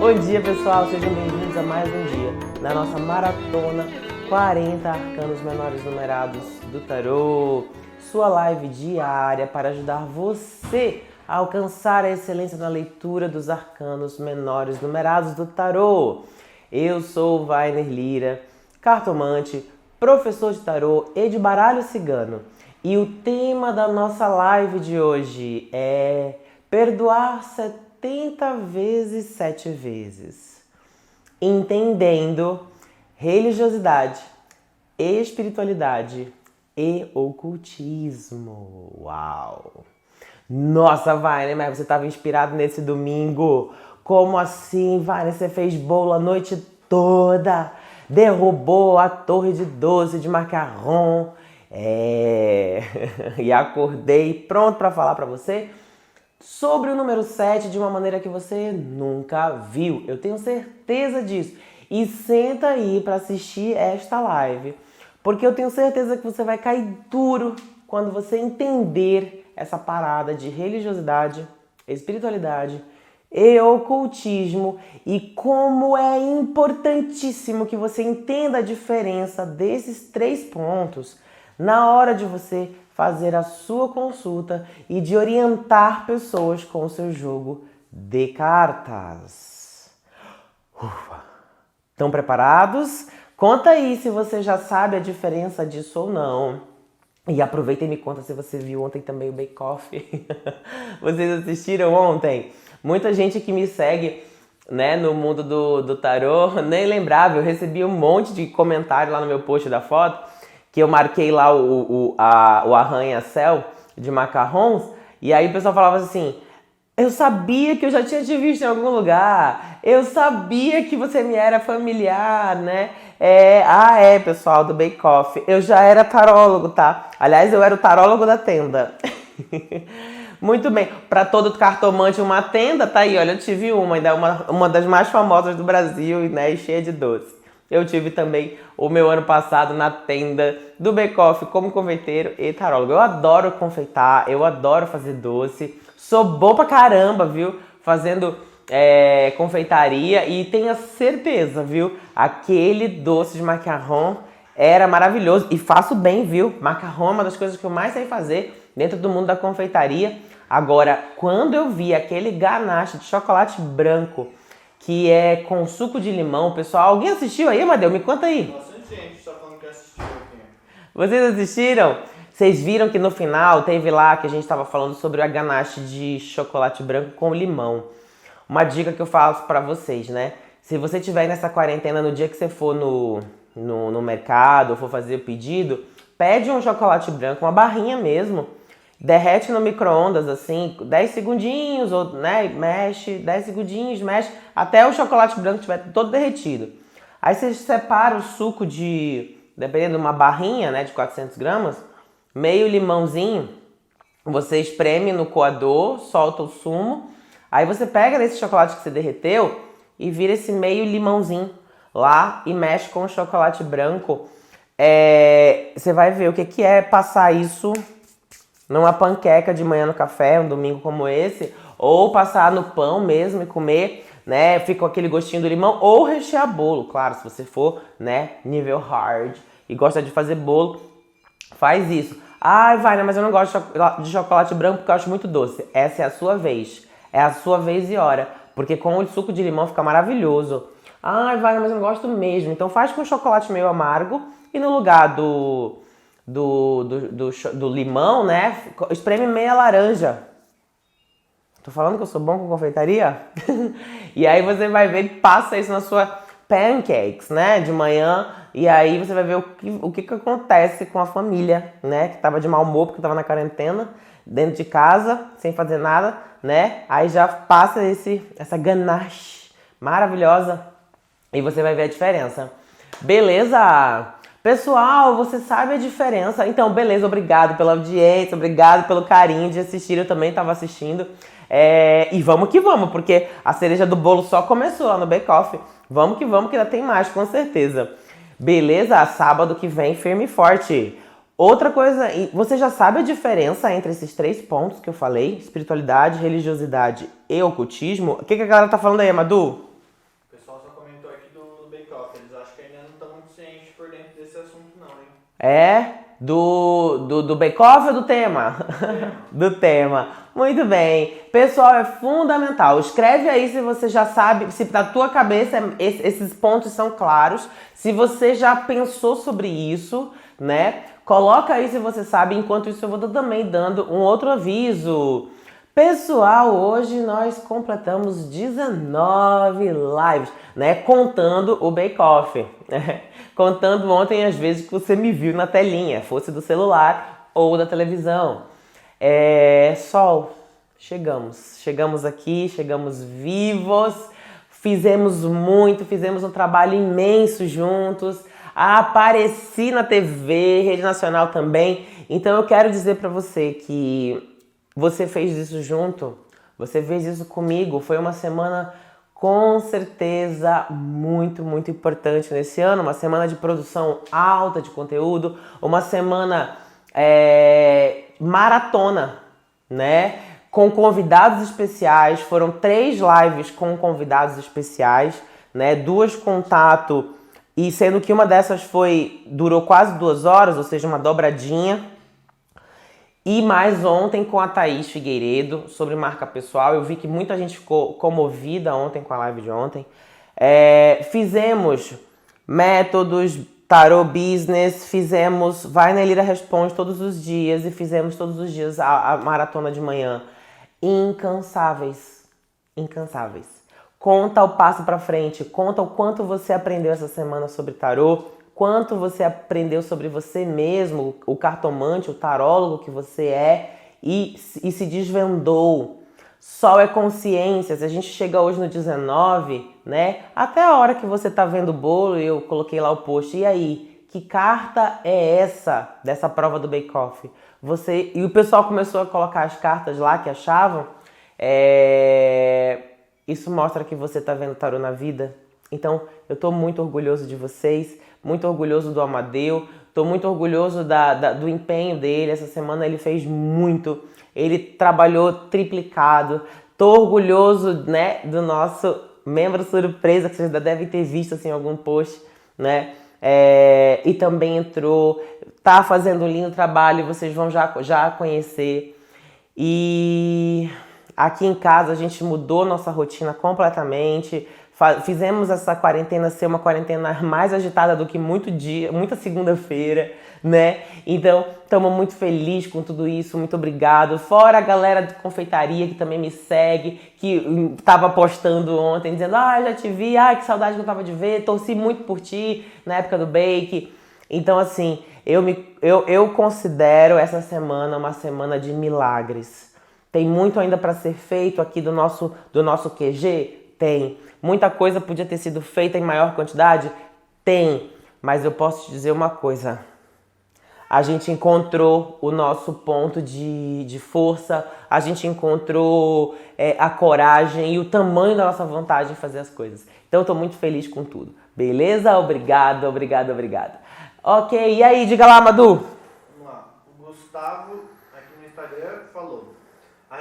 Bom dia, pessoal, sejam bem-vindos a mais um dia na nossa maratona 40 arcanos menores numerados do tarô, sua live diária para ajudar você a alcançar a excelência na leitura dos arcanos menores numerados do tarô. Eu sou o Vainer Lira, cartomante, professor de tarô e de baralho cigano, e o tema da nossa live de hoje é perdoar 70 vezes 7 vezes, entendendo religiosidade, espiritualidade e ocultismo. Uau! Nossa, Vainer, mas você estava inspirado nesse domingo? Como assim, Vainer? Você fez bolo a noite toda, derrubou a torre de doce de macarrão, e acordei pronto para falar para você sobre o número 7 de uma maneira que você nunca viu. Eu tenho certeza disso. E senta aí para assistir esta live, porque eu tenho certeza que você vai cair duro quando você entender essa parada de religiosidade, espiritualidade e ocultismo, e como é importantíssimo que você entenda a diferença desses 3 pontos na hora de você fazer a sua consulta e de orientar pessoas com o seu jogo de cartas. Ufa! Estão preparados? Conta aí se você já sabe a diferença disso ou não. E aproveita e me conta se você viu ontem também o Bake Off. Vocês assistiram ontem? Muita gente que me segue, né, no mundo do tarô nem lembrava. Eu recebi um monte de comentário lá no meu post da foto, que eu marquei lá o arranha-céu de macarrons, e aí o pessoal falava assim: eu sabia que eu já tinha te visto em algum lugar, eu sabia que você me era familiar, né? Pessoal do Bake Off, eu já era tarólogo, tá? Aliás, eu era o tarólogo da tenda. Muito bem, para todo cartomante uma tenda, tá aí, olha, eu tive ainda uma das mais famosas do Brasil, né, e cheia de doce. Eu tive também o meu ano passado na tenda do Bake Off como confeiteiro e tarólogo. Eu adoro confeitar, eu adoro fazer doce. Sou bom pra caramba, viu? Fazendo confeitaria, e tenha certeza, viu? Aquele doce de macarrão era maravilhoso e faço bem, viu? Macarrão é uma das coisas que eu mais sei fazer dentro do mundo da confeitaria. Agora, quando eu vi aquele ganache de chocolate branco que é com suco de limão, pessoal, alguém assistiu aí, Amadeu? Me conta aí. Bastante gente está falando que assistiu aqui. Vocês assistiram? Vocês viram que no final teve lá que a gente estava falando sobre a ganache de chocolate branco com limão. Uma dica que eu faço para vocês, né? Se você estiver nessa quarentena, no dia que você for no mercado ou for fazer o pedido, pede um chocolate branco, uma barrinha mesmo, derrete no micro-ondas assim, 10 segundinhos, ou, né, mexe, 10 segundinhos, mexe, até o chocolate branco estiver todo derretido. Aí você separa o suco dependendo de uma barrinha, né, de 400 gramas, meio limãozinho, você espreme no coador, solta o sumo, aí você pega esse chocolate que você derreteu e vira esse meio limãozinho lá e mexe com o chocolate branco. Você vai ver o que é passar isso numa panqueca de manhã no café, um domingo como esse, ou passar no pão mesmo e comer, né? Fica com aquele gostinho do limão, ou rechear bolo, claro, se você for, né, nível hard e gosta de fazer bolo, faz isso. Ai, Vainer, mas eu não gosto de chocolate branco porque eu acho muito doce. Essa é a sua vez. É a sua vez e hora, porque com o suco de limão fica maravilhoso. Ai, Vainer, mas eu não gosto mesmo. Então faz com chocolate meio amargo e no lugar do limão, né, espreme meia laranja. Tô falando que eu sou bom com confeitaria? E aí você vai ver, passa isso na sua pancakes, né, de manhã, e aí você vai ver o que acontece com a família, né, que tava de mau humor porque tava na quarentena, dentro de casa, sem fazer nada, né, aí já passa essa ganache maravilhosa e você vai ver a diferença. Beleza? Pessoal, você sabe a diferença? Então, beleza, obrigado pela audiência, obrigado pelo carinho de assistir, eu também estava assistindo. E vamos que vamos, porque a cereja do bolo só começou lá no Bake Off. Vamos que ainda tem mais, com certeza. Beleza? Sábado que vem, firme e forte. Outra coisa, você já sabe a diferença entre esses 3 pontos que eu falei? Espiritualidade, religiosidade e ocultismo? O que a galera tá falando aí, Madu? não, hein? É? Do bake-off ou do tema? Do tema. Muito bem. Pessoal, é fundamental. Escreve aí se você já sabe, se na tua cabeça esses pontos são claros. Se você já pensou sobre isso, né? Coloca aí se você sabe. Enquanto isso, eu vou também dando um outro aviso. Pessoal, hoje nós completamos 19 lives, né? Contando o bake-off, né? Contando ontem as vezes que você me viu na telinha, fosse do celular ou da televisão. Sol, chegamos aqui, chegamos vivos, fizemos um trabalho imenso juntos, apareci na TV, Rede Nacional também. Então eu quero dizer para você que você fez isso junto, você fez isso comigo, foi uma semana com certeza muito, muito importante nesse ano, uma semana de produção alta de conteúdo, uma semana maratona, né? Com convidados especiais, foram 3 lives com convidados especiais, né? 2 contato, e sendo que uma dessas durou quase 2 horas, ou seja, uma dobradinha. E mais ontem com a Thaís Figueiredo, sobre marca pessoal. Eu vi que muita gente ficou comovida ontem com a live de ontem. Fizemos métodos, tarot business, fizemos Vai na Lira Responde todos os dias e fizemos todos os dias a maratona de manhã. Incansáveis. Incansáveis. Conta o passo pra frente, conta o quanto você aprendeu essa semana sobre tarot, quanto você aprendeu sobre você mesmo, o cartomante, o tarólogo que você é e se desvendou. Sol é consciência. Se a gente chega hoje no 19, né? Até a hora que você tá vendo o bolo, eu coloquei lá o post. E aí, que carta é essa dessa prova do Bake Off? E o pessoal começou a colocar as cartas lá que achavam. Isso mostra que você tá vendo tarô na vida. Então, eu tô muito orgulhoso de vocês, muito orgulhoso do Amadeu, tô muito orgulhoso do empenho dele. Essa semana ele fez muito, ele trabalhou triplicado. Tô orgulhoso, né, do nosso membro surpresa, que vocês já devem ter visto assim, em algum post, né? E também tá fazendo um lindo trabalho, vocês vão já conhecer. E aqui em casa a gente mudou nossa rotina completamente. Fizemos essa quarentena ser uma quarentena mais agitada do que muita segunda-feira, né? Então, estamos muito felizes com tudo isso, muito obrigado. Fora a galera de confeitaria que também me segue, que estava postando ontem, dizendo, já te vi, que saudade que eu tava de ver, torci muito por ti na época do bake. Então, assim, eu considero essa semana uma semana de milagres. Tem muito ainda para ser feito aqui do nosso QG? Tem. Muita coisa podia ter sido feita em maior quantidade? Tem. Mas eu posso te dizer uma coisa. A gente encontrou o nosso ponto de força, a gente encontrou a coragem e o tamanho da nossa vontade de fazer as coisas. Então eu tô muito feliz com tudo. Beleza? Obrigado. Ok, e aí, diga lá, Madu. Vamos lá. O Gustavo, aqui no Instagram, falou: a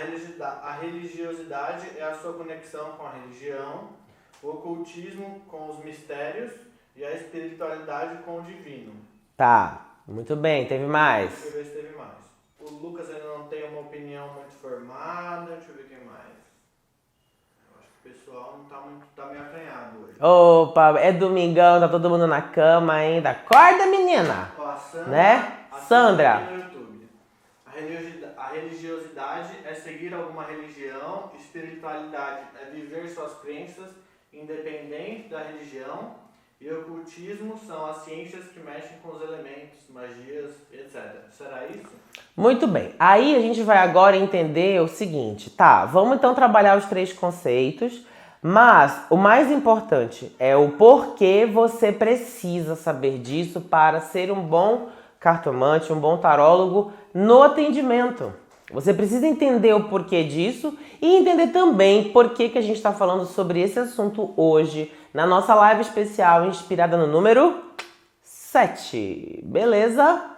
religiosidade é a sua conexão com a religião, o ocultismo com os mistérios e a espiritualidade com o divino. Tá, muito bem, teve mais. Deixa eu ver se teve mais. O Lucas ainda não tem uma opinião muito formada, deixa eu ver quem mais. Eu acho que o pessoal não tá meio acanhado hoje. Opa, é domingão, tá todo mundo na cama ainda. Acorda, menina! Ó, a Sandra, né? Sandra. Aqui no YouTube. A religiosidade é seguir alguma religião, espiritualidade é viver suas crenças independente da religião, e ocultismo são as ciências que mexem com os elementos, magias, etc. Será isso? Muito bem. Aí a gente vai agora entender o seguinte, tá? Vamos então trabalhar os 3 conceitos, mas o mais importante é o porquê você precisa saber disso para ser um bom cartomante, um bom tarólogo no atendimento. Você precisa entender o porquê disso e entender também por que a gente está falando sobre esse assunto hoje na nossa live especial inspirada no número 7. Beleza?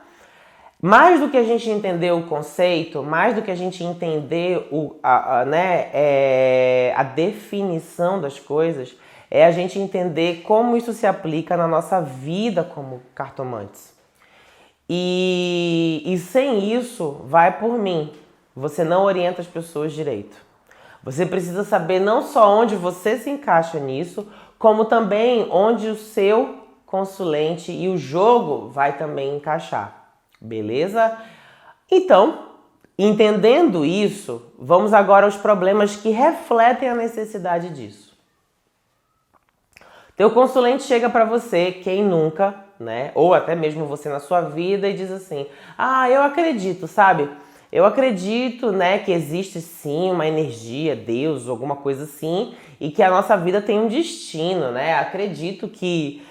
Mais do que a gente entender o conceito, mais do que a gente entender a definição das coisas, é a gente entender como isso se aplica na nossa vida como cartomantes. E sem isso, vai por mim. Você não orienta as pessoas direito. Você precisa saber não só onde você se encaixa nisso, como também onde o seu consulente e o jogo vai também encaixar. Beleza? Então, entendendo isso, vamos agora aos problemas que refletem a necessidade disso. Teu consulente chega para você, quem nunca, né? Ou até mesmo você na sua vida e diz assim: "Ah, eu acredito, sabe? Eu acredito, né, que existe sim uma energia, Deus, alguma coisa assim, e que a nossa vida tem um destino, né? Acredito que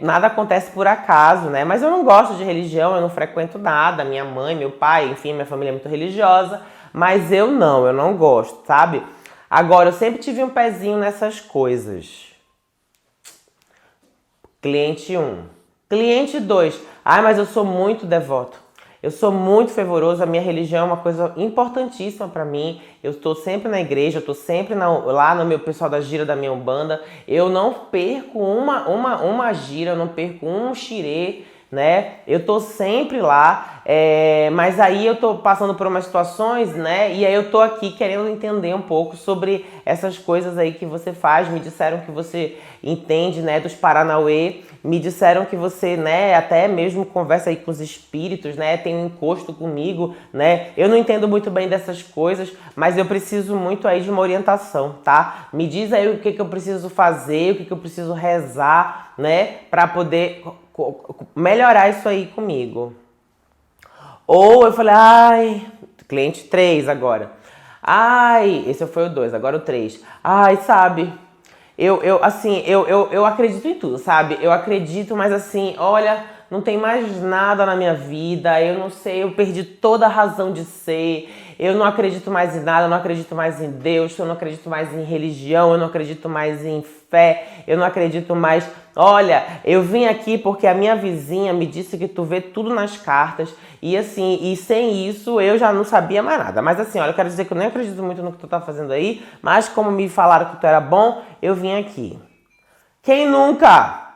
nada acontece por acaso, né? Mas eu não gosto de religião, eu não frequento nada. Minha mãe, meu pai, enfim, minha família é muito religiosa, mas eu não gosto, sabe? Agora, eu sempre tive um pezinho nessas coisas. Cliente 1. Cliente 2. Ai, mas eu sou muito devoto. Eu sou muito fervoroso, a minha religião é uma coisa importantíssima para mim. Eu estou sempre na igreja, eu estou sempre lá no meu pessoal da gira da minha Umbanda. Eu não perco uma gira, eu não perco um xirê, né? Eu tô sempre lá, mas aí eu tô passando por umas situações, né? E aí eu tô aqui querendo entender um pouco sobre essas coisas aí que você faz. Me disseram que você entende, né, dos Paranauê. Me disseram que você, né, até mesmo conversa aí com os espíritos, né? Tem um encosto comigo, né? Eu não entendo muito bem dessas coisas, mas eu preciso muito aí de uma orientação, tá? Me diz aí o que eu preciso fazer, o que eu preciso rezar, né? Pra poder melhorar isso aí comigo. Ou eu falei, ai, cliente 3 agora. Ai, esse foi o 2, agora o 3. Ai, sabe, eu acredito em tudo, sabe? Eu acredito, mas assim, olha, não tem mais nada na minha vida, eu não sei, eu perdi toda a razão de ser, eu não acredito mais em nada, eu não acredito mais em Deus, eu não acredito mais em religião, eu não acredito mais em fé, eu não acredito mais... Olha, eu vim aqui porque a minha vizinha me disse que tu vê tudo nas cartas e assim, e sem isso eu já não sabia mais nada. Mas assim, olha, eu quero dizer que eu nem acredito muito no que tu tá fazendo aí, mas como me falaram que tu era bom, eu vim aqui. Quem nunca?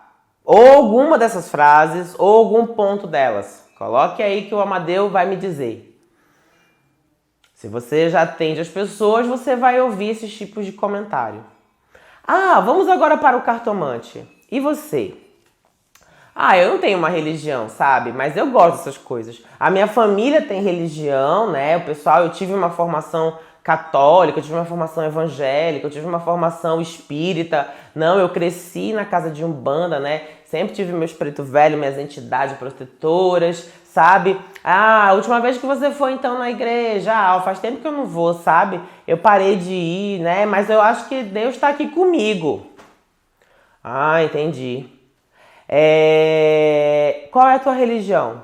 Ou alguma dessas frases, ou algum ponto delas. Coloque aí que o Amadeu vai me dizer. Se você já atende as pessoas, você vai ouvir esses tipos de comentário. Ah, vamos agora para o cartomante. E você? Ah, eu não tenho uma religião, sabe? Mas eu gosto dessas coisas. A minha família tem religião, né? O pessoal, eu tive uma formação católica, eu tive uma formação evangélica, eu tive uma formação espírita. Não, eu cresci na casa de Umbanda, né? Sempre tive meus preto velho, minhas entidades protetoras, sabe? Ah, a última vez que você foi então na igreja, faz tempo que eu não vou, sabe? Eu parei de ir, né? Mas eu acho que Deus está aqui comigo. Ah, entendi. Qual é a tua religião?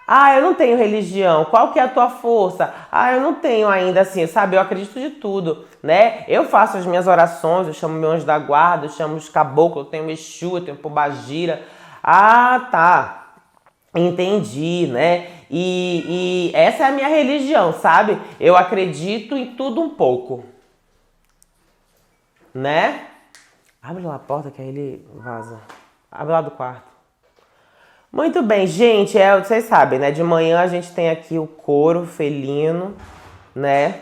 Ah, eu não tenho religião. Qual que é a tua força? Ah, eu não tenho ainda, assim, sabe? Eu acredito de tudo, né? Eu faço as minhas orações, eu chamo meu anjo da guarda, eu chamo os caboclos, eu tenho Exu, eu tenho Pombagira. Ah, tá. Entendi, né? E essa é a minha religião, sabe? Eu acredito em tudo um pouco, né? Abre lá a porta que aí ele vaza. Abre lá do quarto. Muito bem, gente, vocês sabem, né? De manhã a gente tem aqui o coro felino, né?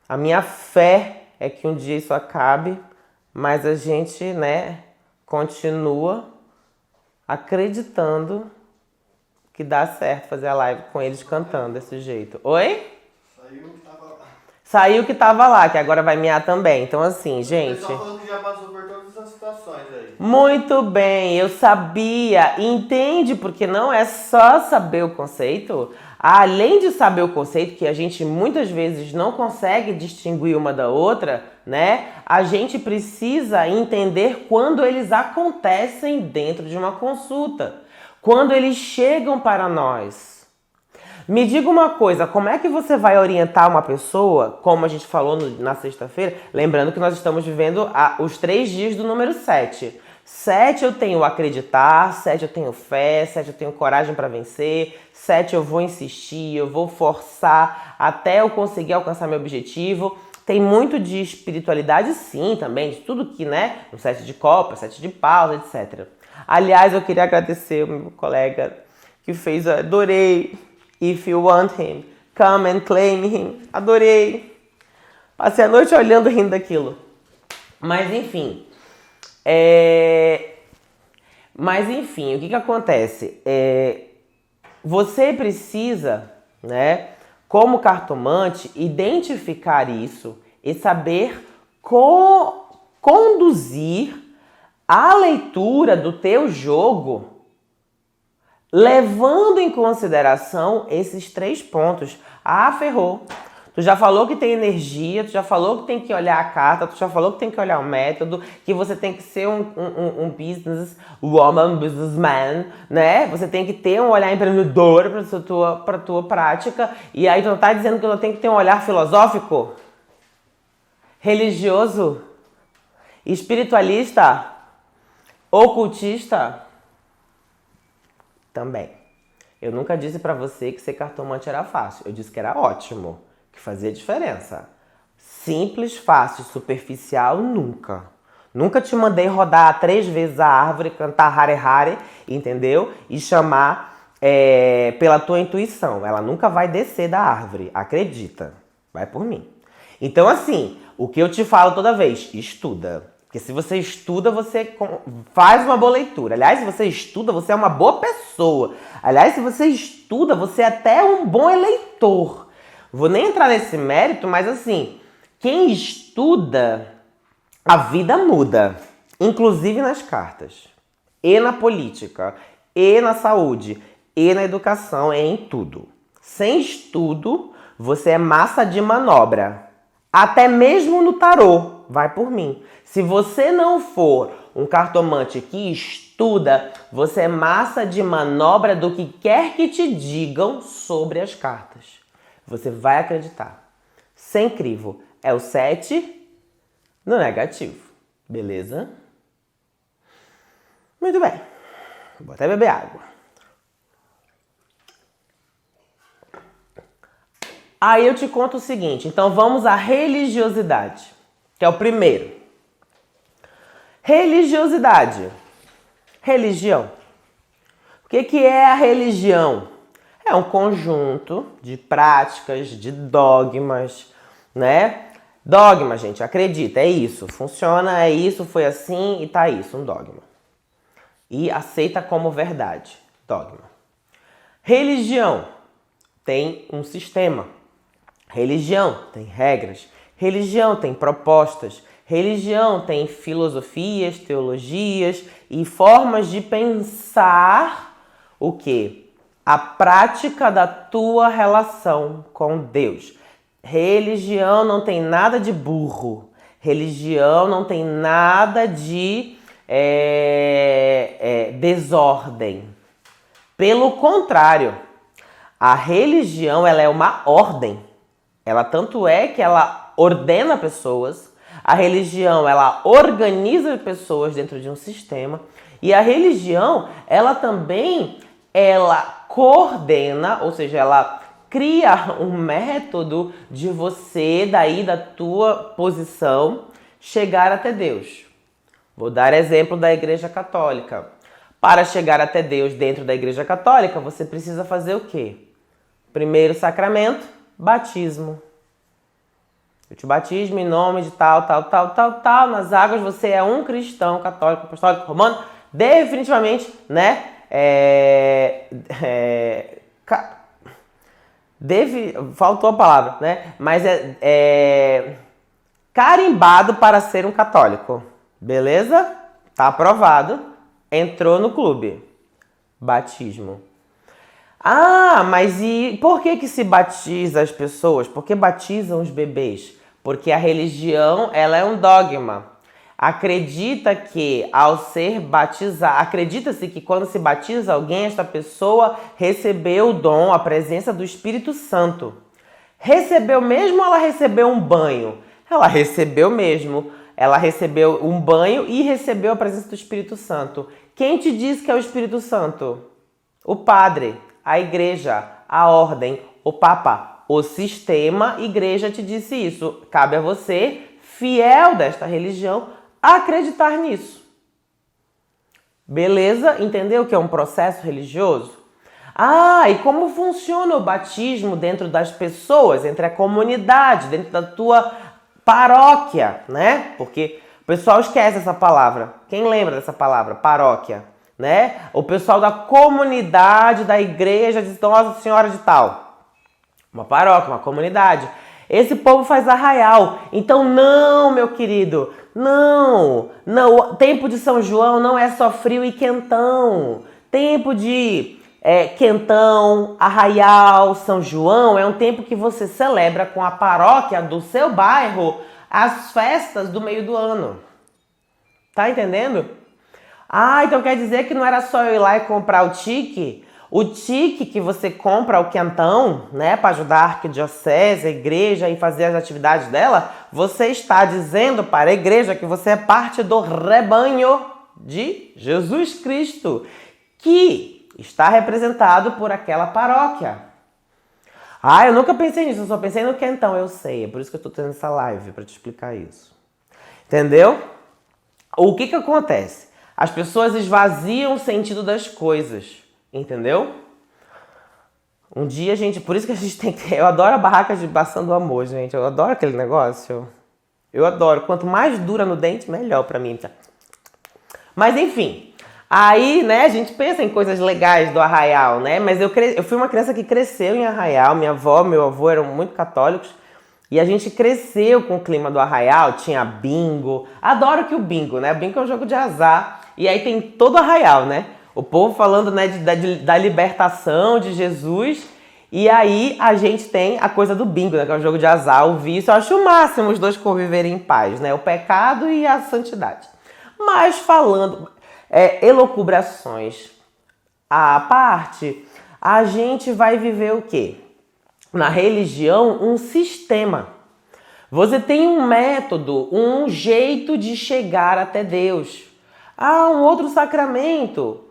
A minha fé é que um dia isso acabe, mas a gente, né, continua acreditando que dá certo fazer a live com eles cantando desse jeito. Oi? Saiu que tava lá. Saiu que tava lá, que agora vai miar também. Então assim, gente... O pessoal falando que já passou por todas essas situações aí. Muito bem, eu sabia. Entende? Porque não é só saber o conceito. Além de saber o conceito, que a gente muitas vezes não consegue distinguir uma da outra, né? A gente precisa entender quando eles acontecem dentro de uma consulta. Quando eles chegam para nós. Me diga uma coisa, como é que você vai orientar uma pessoa, como a gente falou na sexta-feira, lembrando que nós estamos vivendo os 3 dias do número 7. 7 eu tenho acreditar, 7 eu tenho fé, 7 eu tenho coragem para vencer, 7 eu vou insistir, eu vou forçar até eu conseguir alcançar meu objetivo. Tem muito de espiritualidade sim também, de tudo que, né, no 7 de copa, 7 de paus, etc. Aliás, eu queria agradecer o meu colega que fez adorei. If you want him, come and claim him. Adorei. Passei a noite olhando, rindo daquilo. Mas enfim. O que acontece? Você precisa, né, como cartomante, identificar isso e saber conduzir a leitura do teu jogo levando em consideração esses 3 pontos. Ah, ferrou. Tu já falou que tem energia, tu já falou que tem que olhar a carta, tu já falou que tem que olhar o método, que você tem que ser um businessman, né? Você tem que ter um olhar empreendedor para tua prática. E aí tu não tá dizendo que eu tenho que ter um olhar filosófico, religioso, espiritualista, ocultista? Também. Eu nunca disse pra você que ser cartomante era fácil. Eu disse que era ótimo, que fazia diferença. Simples, fácil, superficial, nunca. Nunca te mandei rodar 3 vezes a árvore, cantar Hare Hare, entendeu? E chamar pela tua intuição. Ela nunca vai descer da árvore, acredita. Vai por mim. Então, assim, o que eu te falo toda vez, estuda. Porque se você estuda, você faz uma boa leitura. Aliás, se você estuda, você é uma boa pessoa. Aliás, se você estuda, você é até um bom eleitor. Vou nem entrar nesse mérito, mas assim, quem estuda, a vida muda. Inclusive nas cartas. E na política. E na saúde. E na educação. E em tudo. Sem estudo, você é massa de manobra. Até mesmo no tarô. Vai por mim. Se você não for um cartomante que estuda, você é massa de manobra do que quer que te digam sobre as cartas. Você vai acreditar. Sem crivo. É o 7 no negativo. Beleza? Muito bem. Vou até beber água. Aí eu te conto o seguinte. Então vamos à religiosidade, que é o primeiro. Religiosidade. Religião. O que é a religião? É um conjunto de práticas, de dogmas, né? Dogma, gente, acredita, é isso. Funciona, é isso, foi assim e tá isso, um dogma. E aceita como verdade, dogma. Religião tem um sistema. Religião tem regras. Religião tem propostas. Religião tem filosofias, teologias e formas de pensar o quê? A prática da tua relação com Deus. Religião não tem nada de burro. Religião não tem nada de desordem. Pelo contrário, a religião ela é uma ordem. Ela tanto é que ela ordena pessoas. A religião, ela organiza pessoas dentro de um sistema. E a religião, ela também, ela coordena, ou seja, ela cria um método de você, daí da tua posição, chegar até Deus. Vou dar exemplo da Igreja Católica. Para chegar até Deus dentro da Igreja Católica, você precisa fazer o quê? Primeiro sacramento, batismo. Eu te batismo em nome de tal. Nas águas você é um cristão católico, apostólico, romano. Definitivamente, né? Faltou a palavra, né? Mas carimbado para ser um católico. Beleza? Tá aprovado. Entrou no clube. Batismo. Ah, mas e por que se batiza as pessoas? Por que batizam os bebês? Porque a religião, ela é um dogma. Acredita que ao ser batizado, acredita-se que quando se batiza alguém, esta pessoa recebeu o dom, a presença do Espírito Santo. Recebeu mesmo ou ela recebeu um banho? Ela recebeu mesmo. Ela recebeu um banho e recebeu a presença do Espírito Santo. Quem te diz que é o Espírito Santo? O padre, a igreja, a ordem, o papa. O sistema, igreja te disse isso. Cabe a você, fiel desta religião, acreditar nisso. Beleza? Entendeu que é um processo religioso? Ah, e como funciona o batismo dentro das pessoas, entre a comunidade, dentro da tua paróquia, né? Porque o pessoal esquece essa palavra. Quem lembra dessa palavra? Paróquia, né? O pessoal da comunidade da igreja de Nossa Senhora de tal. Uma paróquia, uma comunidade. Esse povo faz arraial. Então não, meu querido, não. O tempo de São João não é só frio e quentão. Tempo de quentão, arraial, São João é um tempo que você celebra com a paróquia do seu bairro as festas do meio do ano. Tá entendendo? Ah, então quer dizer que não era só eu ir lá e comprar o tique? O tique que você compra, o quentão, né, para ajudar a arquidiocese, a igreja e fazer as atividades dela, você está dizendo para a igreja que você é parte do rebanho de Jesus Cristo, que está representado por aquela paróquia. Ah, eu nunca pensei nisso, eu só pensei no quentão, eu sei. É por isso que eu estou tendo essa live, para te explicar isso. Entendeu? O que acontece? As pessoas esvaziam o sentido das coisas. Entendeu? Um dia, gente, por isso que a gente tem que... Eu adoro a barraca de Baçã do Amor, gente. Eu adoro aquele negócio. Eu adoro. Quanto mais dura no dente, melhor pra mim. Mas, enfim... Aí, né, a gente pensa em coisas legais do arraial, né? Mas eu fui uma criança que cresceu em arraial. Minha avó, meu avô eram muito católicos. E a gente cresceu com o clima do arraial. Tinha bingo. Adoro que o bingo, né? O bingo é um jogo de azar. E aí tem todo o arraial, né? O povo falando, né, da libertação de Jesus. E aí a gente tem a coisa do bingo, né? Que é um jogo de azar, o vício. Eu acho o máximo os dois conviverem em paz, né? O pecado e a santidade. Mas falando... elucubrações à parte, a gente vai viver o quê? Na religião, um sistema. Você tem um método, um jeito de chegar até Deus. Ah, um outro sacramento.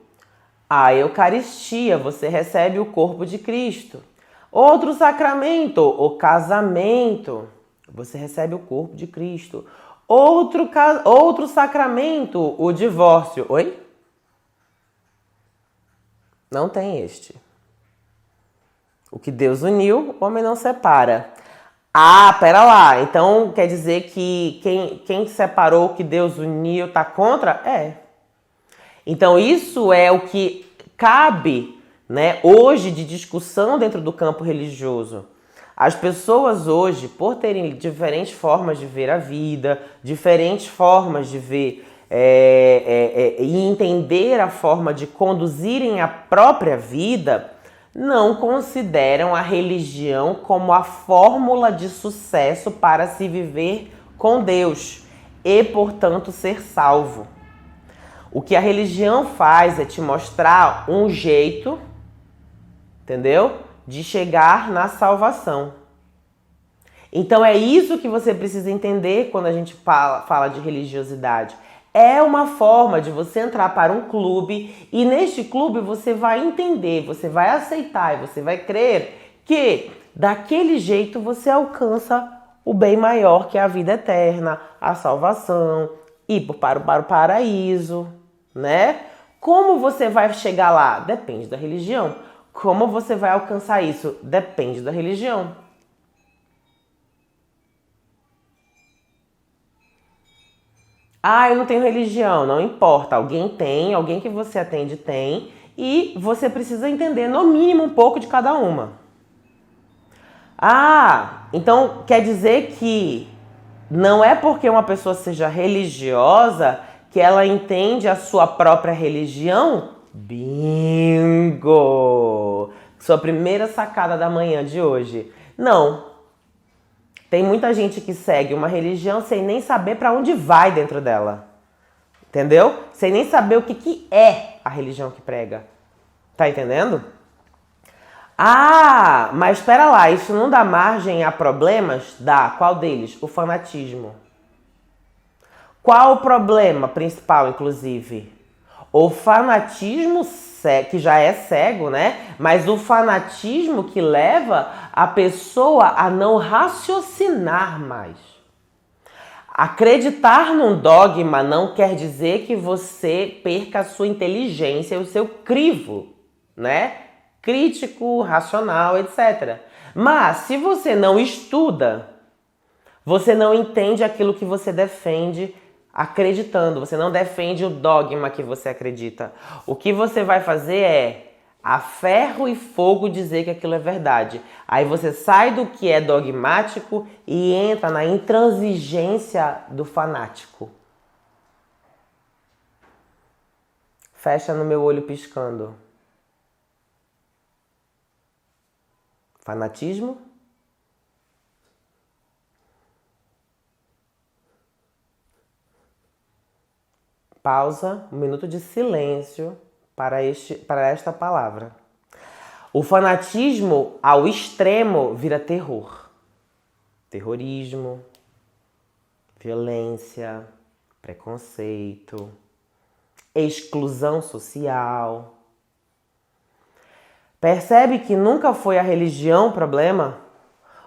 A Eucaristia, você recebe o corpo de Cristo. Outro sacramento, o casamento. Você recebe o corpo de Cristo. Outro sacramento, o divórcio. Oi? Não tem este. O que Deus uniu, o homem não separa. Ah, pera lá. Então quer dizer que quem separou o que Deus uniu tá contra? É. Então isso é o que cabe, né, hoje de discussão dentro do campo religioso. As pessoas hoje, por terem diferentes formas de ver a vida, diferentes formas de ver e entender a forma de conduzirem a própria vida, não consideram a religião como a fórmula de sucesso para se viver com Deus e, portanto, ser salvo. O que a religião faz é te mostrar um jeito, entendeu? De chegar na salvação. Então é isso que você precisa entender quando a gente fala de religiosidade. É uma forma de você entrar para um clube e neste clube você vai entender, você vai aceitar e você vai crer que daquele jeito você alcança o bem maior que é a vida eterna, a salvação, ir para o paraíso, né? Como você vai chegar lá? Depende da religião. Como você vai alcançar isso? Depende da religião. Ah, eu não tenho religião. Não importa. Alguém tem, alguém que você atende tem. E você precisa entender, no mínimo, um pouco de cada uma. Ah, então quer dizer que não é porque uma pessoa seja religiosa que ela entende a sua própria religião? Bingo! Sua primeira sacada da manhã de hoje. Não. Tem muita gente que segue uma religião sem nem saber para onde vai dentro dela. Entendeu? Sem nem saber o que é a religião que prega. Tá entendendo? Ah, mas espera lá, isso não dá margem a problemas? Dá. Qual deles? O fanatismo. Qual o problema principal, inclusive? O fanatismo, que já é cego, né? Mas o fanatismo que leva a pessoa a não raciocinar mais. Acreditar num dogma não quer dizer que você perca a sua inteligência e o seu crivo, né? crítico, racional, etc. Mas se você não estuda, você não entende aquilo que você defende acreditando. Você não defende o dogma que você acredita. O que você vai fazer é a ferro e fogo dizer que aquilo é verdade. Aí você sai do que é dogmático e entra na intransigência do fanático. Fecha no meu olho piscando. Fanatismo? Pausa, um minuto de silêncio para esta palavra. O fanatismo ao extremo vira terror. Terrorismo, violência, preconceito, exclusão social. Percebe que nunca foi a religião o problema?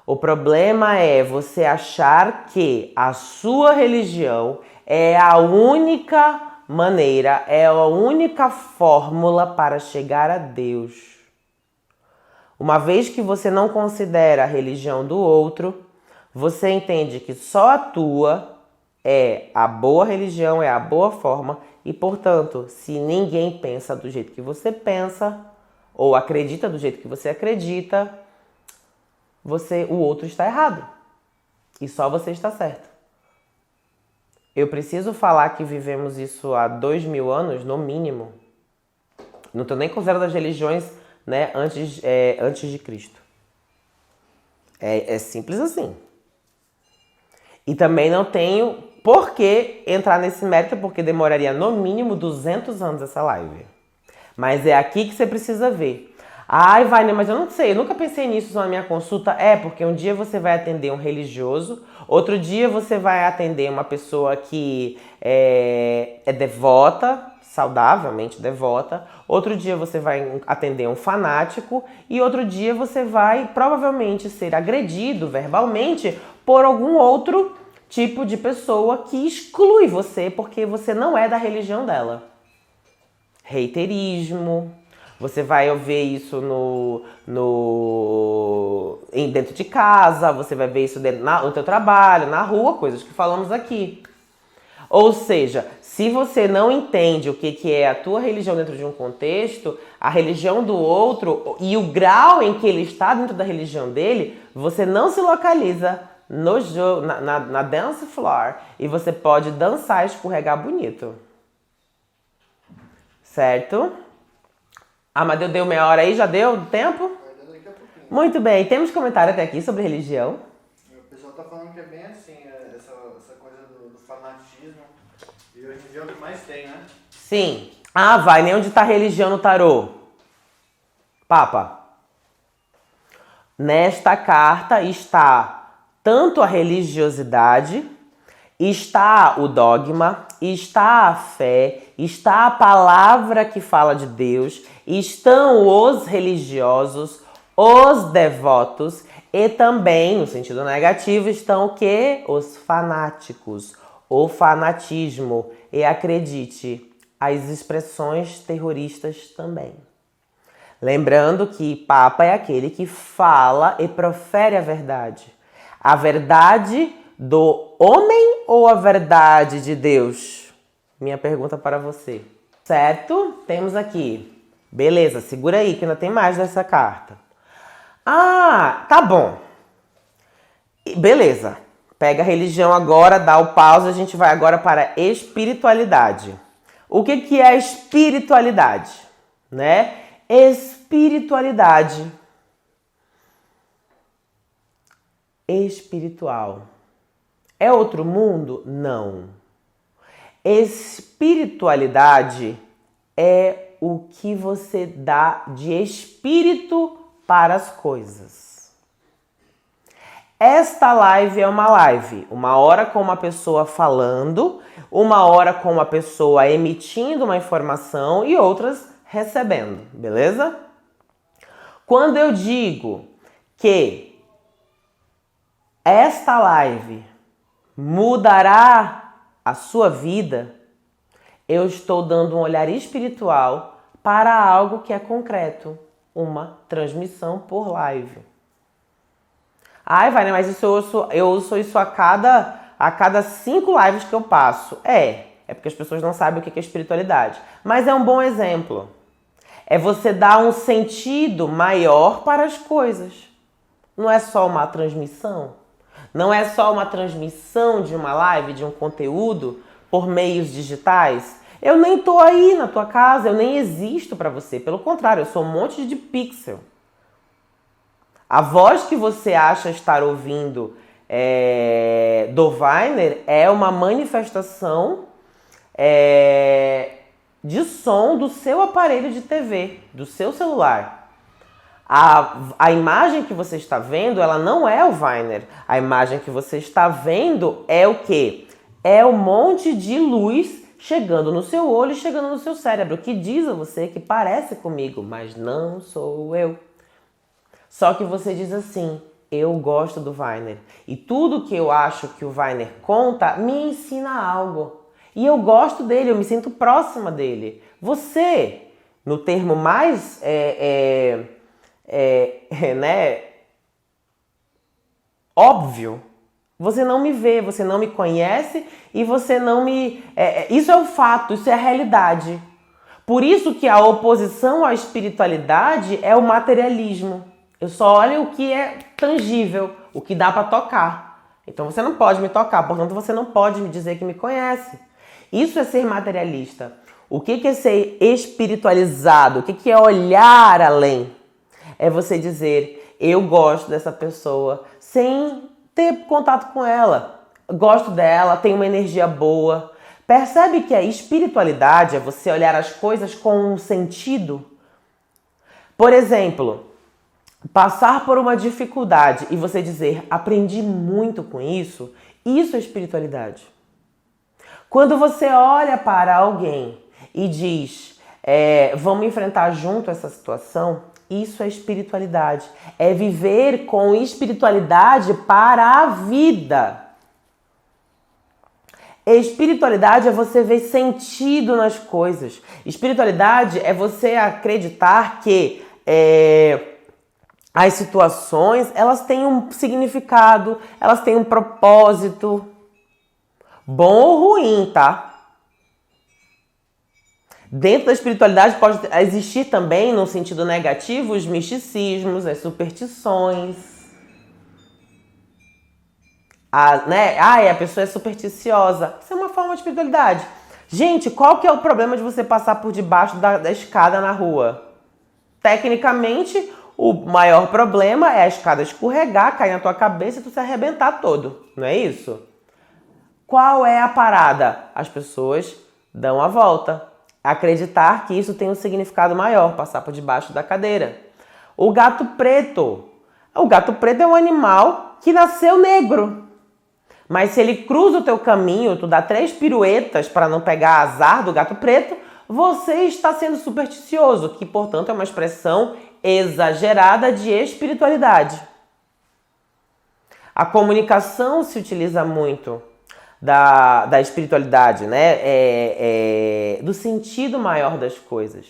O problema é você achar que a sua religião é a única maneira, é a única fórmula para chegar a Deus. Uma vez que você não considera a religião do outro, você entende que só a tua é a boa religião, é a boa forma e, portanto, se ninguém pensa do jeito que você pensa ou acredita do jeito que você acredita, o outro está errado e só você está certo. Eu preciso falar que vivemos isso há 2000 anos, no mínimo. Não estou nem considerando as religiões, né, antes de Cristo. É simples assim. E também não tenho por que entrar nesse mérito, porque demoraria no mínimo 200 anos essa live. Mas é aqui que você precisa ver. Ai, Vânia, mas eu não sei, eu nunca pensei nisso na minha consulta. Porque um dia você vai atender um religioso, outro dia você vai atender uma pessoa que é devota, saudavelmente devota, outro dia você vai atender um fanático e outro dia você vai provavelmente ser agredido verbalmente por algum outro tipo de pessoa que exclui você porque você não é da religião dela. Reiterismo. Você vai ver isso dentro de casa, você vai ver isso no teu trabalho, na rua, coisas que falamos aqui. Ou seja, se você não entende o que é a tua religião dentro de um contexto, a religião do outro e o grau em que ele está dentro da religião dele, você não se localiza no jogo, na dance floor e você pode dançar e escorregar bonito. Certo? Mas deu meia hora aí? Já deu tempo? Daqui a pouquinho. Muito bem. Temos comentário até aqui sobre religião? O pessoal tá falando que é bem assim, essa coisa do fanatismo. E hoje em dia é o que mais tem, né? Sim. Vai, nem onde tá a religião no tarô. Papa. Nesta carta está tanto a religiosidade, está o dogma, está a fé, está a palavra que fala de Deus, estão os religiosos, os devotos e também, no sentido negativo, estão o quê? Os fanáticos, o fanatismo e, acredite, as expressões terroristas também. Lembrando que Papa é aquele que fala e profere a verdade. A verdade do homem ou a verdade de Deus? Minha pergunta para você. Certo? Temos aqui. Beleza, segura aí que ainda tem mais dessa carta. Tá bom. Beleza. Pega a religião agora, dá o pause, a gente vai agora para a espiritualidade. O que é a espiritualidade? Né? Espiritualidade. Espiritual. É outro mundo? Não. Espiritualidade é o que você dá de espírito para as coisas. Esta live é uma live. 1 hora com uma pessoa falando, 1 hora com uma pessoa emitindo uma informação e outras recebendo, beleza? Quando eu digo que esta live mudará a sua vida, eu estou dando um olhar espiritual para algo que é concreto. uma transmissão por live. Ai, vai, né? Mas isso eu ouço isso a cada 5 lives que eu passo. É porque as pessoas não sabem o que é espiritualidade. Mas é um bom exemplo. É você dar um sentido maior para as coisas. Não é só uma transmissão. Não é só uma transmissão de uma live, de um conteúdo por meios digitais. Eu nem tô aí na tua casa, eu nem existo para você. Pelo contrário, eu sou um monte de pixel. A voz que você acha estar ouvindo do Viner é uma manifestação de som do seu aparelho de TV, do seu celular. A imagem que você está vendo, ela não é o Viner. A imagem que você está vendo é o quê? É um monte de luz chegando no seu olho e chegando no seu cérebro, que diz a você que parece comigo, mas não sou eu. Só que você diz assim, eu gosto do Viner. E tudo que eu acho que o Viner conta me ensina algo. E eu gosto dele, eu me sinto próxima dele. Você, no termo mais óbvio, você não me vê, você não me conhece e você não me... isso é o fato, isso é a realidade. Por isso que a oposição à espiritualidade é o materialismo. Eu só olho o que é tangível, o que dá para tocar. Então você não pode me tocar, portanto você não pode me dizer que me conhece. Isso é ser materialista. O que é ser espiritualizado? O que é olhar além? É você dizer, eu gosto dessa pessoa sem ter contato com ela. Gosto dela, tem uma energia boa. Percebe que a espiritualidade é você olhar as coisas com um sentido? Por exemplo, passar por uma dificuldade e você dizer, aprendi muito com isso, isso é espiritualidade. Quando você olha para alguém e diz, vamos enfrentar junto essa situação, isso é espiritualidade. É viver com espiritualidade para a vida. Espiritualidade é você ver sentido nas coisas. Espiritualidade é você acreditar que as situações, elas têm um significado, elas têm um propósito. Bom ou ruim, tá? Dentro da espiritualidade pode existir também, no sentido negativo, os misticismos, as superstições. A pessoa é supersticiosa. Isso é uma forma de espiritualidade. Gente, qual que é o problema de você passar por debaixo da escada na rua? Tecnicamente, o maior problema é a escada escorregar, cair na tua cabeça e tu se arrebentar todo. Não é isso? Qual é a parada? As pessoas dão a volta. Acreditar que isso tem um significado maior, passar por debaixo da cadeira. O gato preto. O gato preto é um animal que nasceu negro. Mas se ele cruza o teu caminho, tu dá 3 piruetas para não pegar azar do gato preto, você está sendo supersticioso, que portanto é uma expressão exagerada de espiritualidade. A comunicação se utiliza muito da espiritualidade, né? Do sentido maior das coisas.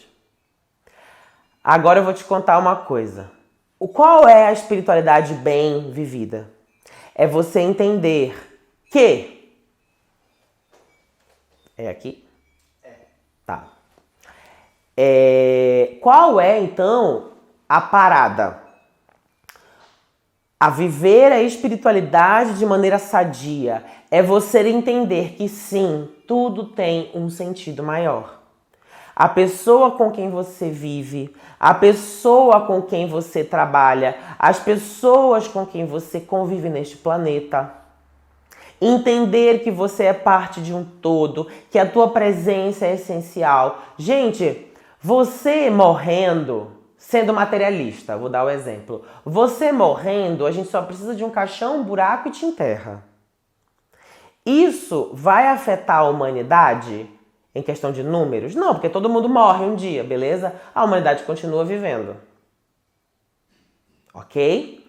Agora eu vou te contar uma coisa. Qual é a espiritualidade bem vivida? É você entender que... É aqui? Tá. Qual é, então, a parada? A viver a espiritualidade de maneira sadia é você entender que sim, tudo tem um sentido maior. A pessoa com quem você vive, a pessoa com quem você trabalha, as pessoas com quem você convive neste planeta. Entender que você é parte de um todo, que a tua presença é essencial. Gente, você morrendo... Sendo materialista, vou dar o exemplo. Você morrendo, a gente só precisa de um caixão, um buraco e te enterra. Isso vai afetar a humanidade em questão de números? Não, porque todo mundo morre um dia, beleza? A humanidade continua vivendo. Ok?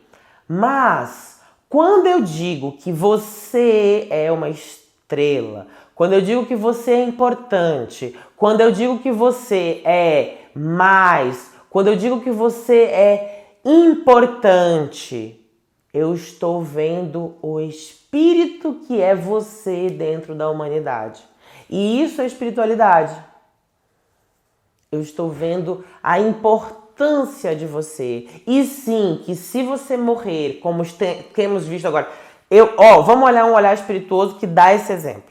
Mas, quando eu digo que você é uma estrela, quando eu digo que você é importante, quando eu digo que você é mais... Quando eu digo que você é importante, eu estou vendo o espírito que é você dentro da humanidade. E isso é espiritualidade. Eu estou vendo a importância de você. E sim, que se você morrer, como temos visto agora, vamos olhar um olhar espirituoso que dá esse exemplo.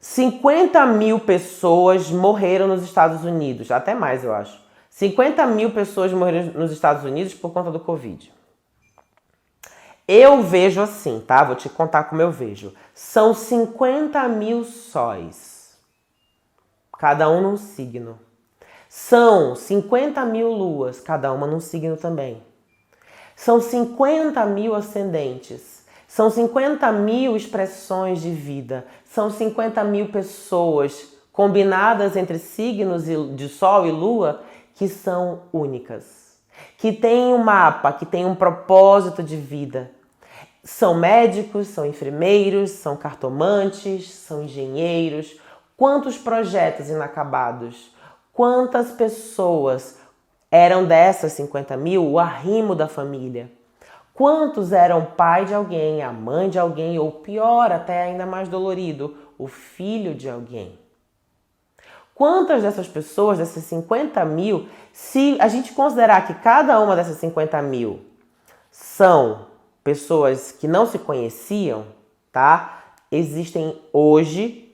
50 mil pessoas morreram nos Estados Unidos, até mais eu acho. 50 mil pessoas morreram nos Estados Unidos por conta do Covid. Eu vejo assim, tá? Vou te contar como eu vejo. São 50 mil sóis, cada um num signo. São 50 mil luas, cada uma num signo também. São 50 mil ascendentes. São 50 mil expressões de vida. São 50 mil pessoas combinadas entre signos de Sol e Lua que são únicas. Que têm um mapa, que têm um propósito de vida. São médicos, são enfermeiros, são cartomantes, são engenheiros. Quantos projetos inacabados? Quantas pessoas eram dessas 50 mil o arrimo da família? Quantos eram pai de alguém, a mãe de alguém, ou pior, até ainda mais dolorido, o filho de alguém? Quantas dessas pessoas, dessas 50 mil, se a gente considerar que cada uma dessas 50 mil são pessoas que não se conheciam, tá? Existem hoje,